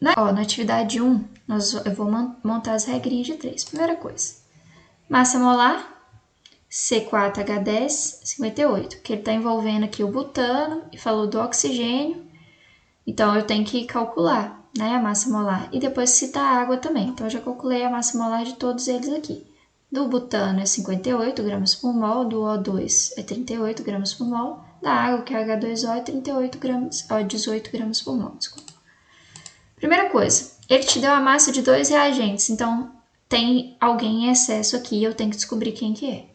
Na atividade 1, eu vou montar as regrinhas de 3. Primeira coisa, massa molar, C4H10, 58, que ele está envolvendo aqui o butano e falou do oxigênio, então eu tenho que calcular, né, a massa molar. E depois cita a água também, então eu já calculei a massa molar de todos eles aqui. Do butano é 58 gramas por mol, do O2 é 38 gramas por mol, da água, que é H2O, é 18 gramas por mol, desculpa. Primeira coisa, ele te deu a massa de 2 reagentes, então tem alguém em excesso aqui e eu tenho que descobrir quem que é.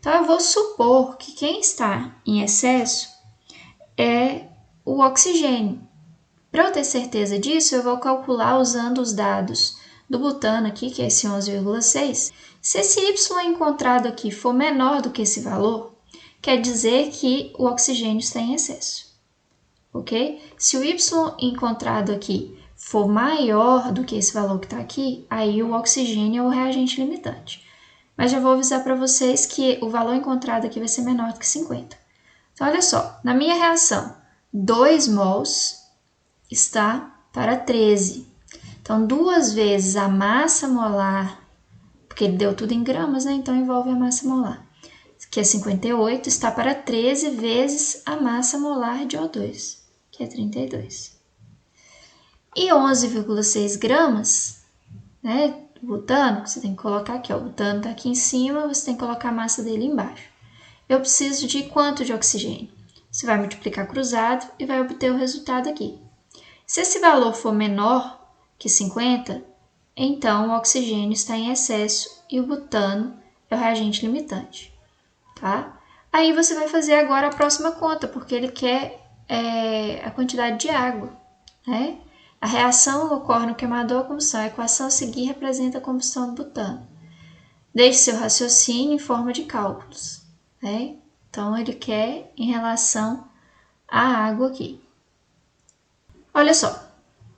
Então eu vou supor que quem está em excesso é o oxigênio. Para eu ter certeza disso, eu vou calcular usando os dados do butano aqui, que é esse 11,6. Se esse Y encontrado aqui for menor do que esse valor, quer dizer que o oxigênio está em excesso, ok? Se o Y encontrado aqui for maior do que esse valor que está aqui, aí o oxigênio é o reagente limitante. Mas já vou avisar para vocês que o valor encontrado aqui vai ser menor do que 50. Então, olha só, na minha reação, 2 mols está para 13. Então, 2 vezes a massa molar, porque ele deu tudo em gramas, né? Então, envolve a massa molar, que é 58, está para 13 vezes a massa molar de O2, que é 32. E 11,6 gramas, né? Butano, que você tem que colocar aqui, ó, o butano está aqui em cima, você tem que colocar a massa dele embaixo. Eu preciso de quanto de oxigênio? Você vai multiplicar cruzado e vai obter o resultado aqui. Se esse valor for menor que 50, então o oxigênio está em excesso e o butano é o reagente limitante, tá? Aí você vai fazer agora a próxima conta, porque ele quer a quantidade de água, né? A reação ocorre no queimador a combustão. A equação a seguir representa a combustão do butano. Deixe seu raciocínio em forma de cálculos, né? Então, ele quer em relação à água aqui. Olha só,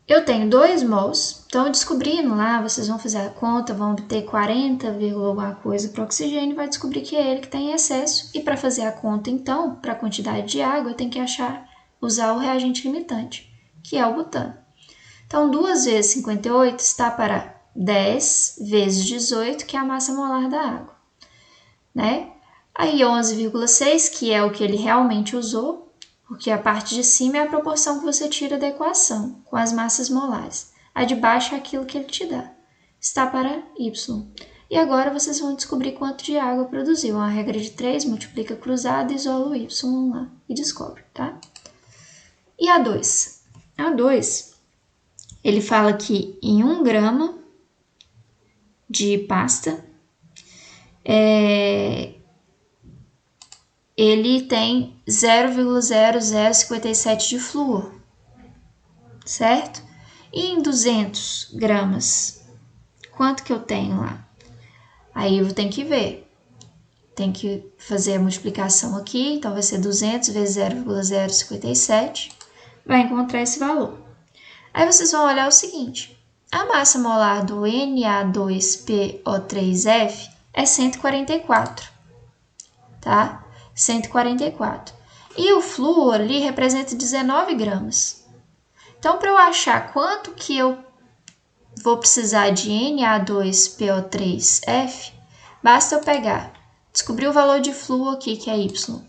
eu tenho 2 mols, então descobrindo lá, vocês vão fazer a conta, vão obter 40, alguma coisa para o oxigênio, vai descobrir que é ele que está em excesso. E para fazer a conta, então, para a quantidade de água, eu tenho que usar o reagente limitante, que é o butano. Então, 2 vezes 58 está para 10 vezes 18, que é a massa molar da água, né? Aí 11,6, que é o que ele realmente usou, porque a parte de cima é a proporção que você tira da equação, com as massas molares. A de baixo é aquilo que ele te dá. Está para Y. E agora vocês vão descobrir quanto de água produziu. Uma regra de 3, multiplica cruzado, isola o Y lá e descobre, tá? E a 2? A 2... ele fala que em 1 grama de pasta, ele tem 0,0057 de flúor, certo? E em 200 gramas, quanto que eu tenho lá? Aí eu tenho que ver. Tem que fazer a multiplicação aqui, então vai ser 200 vezes 0,057, vai encontrar esse valor. Aí vocês vão olhar o seguinte, a massa molar do Na2PO3F é 144, tá? 144. E o flúor ali representa 19 gramas. Então, para eu achar quanto que eu vou precisar de Na2PO3F, basta eu descobrir o valor de flúor aqui, que é Y.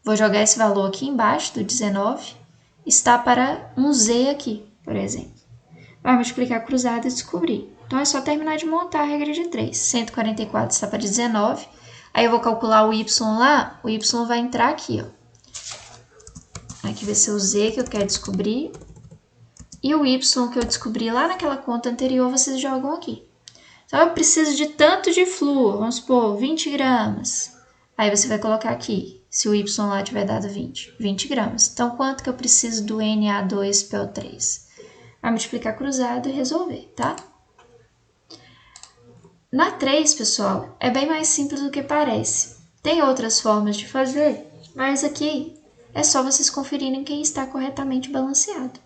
Vou jogar esse valor aqui embaixo do 19, está para um Z aqui, por exemplo. Vai multiplicar cruzado e descobrir. Então, é só terminar de montar a regra de 3. 144 está para 19. Aí, eu vou calcular o Y lá. O Y vai entrar aqui, ó. Aqui vai ser o Z que eu quero descobrir. E o Y que eu descobri lá naquela conta anterior, vocês jogam aqui. Então, eu preciso de tanto de flúor. Vamos supor, 20 gramas. Aí, você vai colocar aqui. Se o Y lá tiver dado 20 gramas. Então, quanto que eu preciso do Na2PO3? Vai multiplicar cruzado e resolver, tá? Na 3, pessoal, é bem mais simples do que parece. Tem outras formas de fazer, mas aqui é só vocês conferirem quem está corretamente balanceado.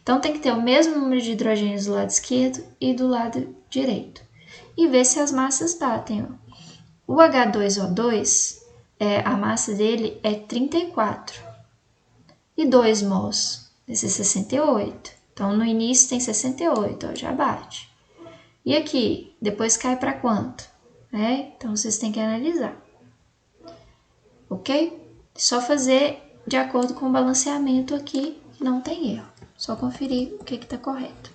Então, tem que ter o mesmo número de hidrogênios do lado esquerdo e do lado direito. E ver se as massas batem, ó. O H2O2, a massa dele é 34. E 2 mols vai ser 68. Então, no início tem 68, ó, já bate. E aqui, depois cai para quanto? Então, vocês têm que analisar. Ok? Só fazer de acordo com o balanceamento aqui, não tem erro. Só conferir o que está correto.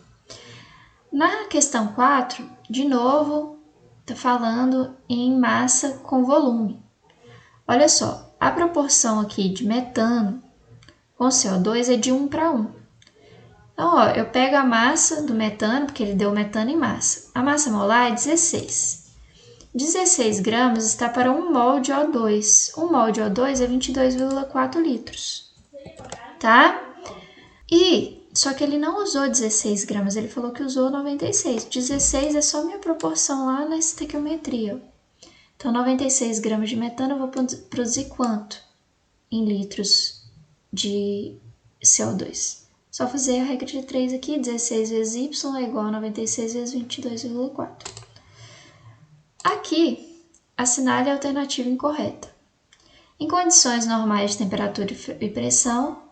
Na questão 4, de novo, está falando em massa com volume. Olha só, a proporção aqui de metano com CO2 é de 1 para 1. Então, ó, eu pego a massa do metano, porque ele deu metano em massa. A massa molar é 16. 16 gramas está para 1 mol de O2. 1 mol de O2 é 22,4 litros. Tá? Só que ele não usou 16 gramas, ele falou que usou 96. 16 é só minha proporção lá na estequiometria. Então, 96 gramas de metano eu vou produzir quanto? Em litros de CO2. Só fazer a regra de 3 aqui, 16 vezes Y é igual a 96 vezes 22,4. Aqui, assinale a alternativa incorreta. Em condições normais de temperatura e pressão,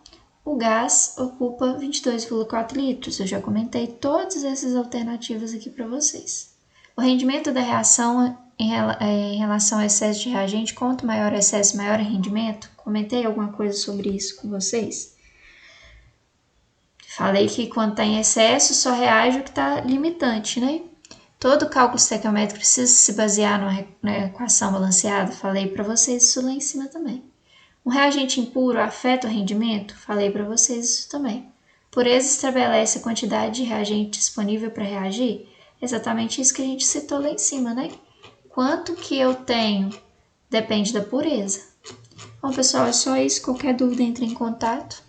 o gás ocupa 22,4 litros. Eu já comentei todas essas alternativas aqui para vocês. O rendimento da reação em relação ao excesso de reagente, quanto maior o excesso, maior o rendimento? Comentei alguma coisa sobre isso com vocês? Falei que quando está em excesso, só reage o que está limitante, né? Todo cálculo estequiométrico precisa se basear na equação balanceada. Falei para vocês isso lá em cima também. Um reagente impuro afeta o rendimento? Falei para vocês isso também. Pureza estabelece a quantidade de reagente disponível para reagir? Exatamente isso que a gente citou lá em cima, né? Quanto que eu tenho depende da pureza. Bom, pessoal, é só isso. Qualquer dúvida, entre em contato.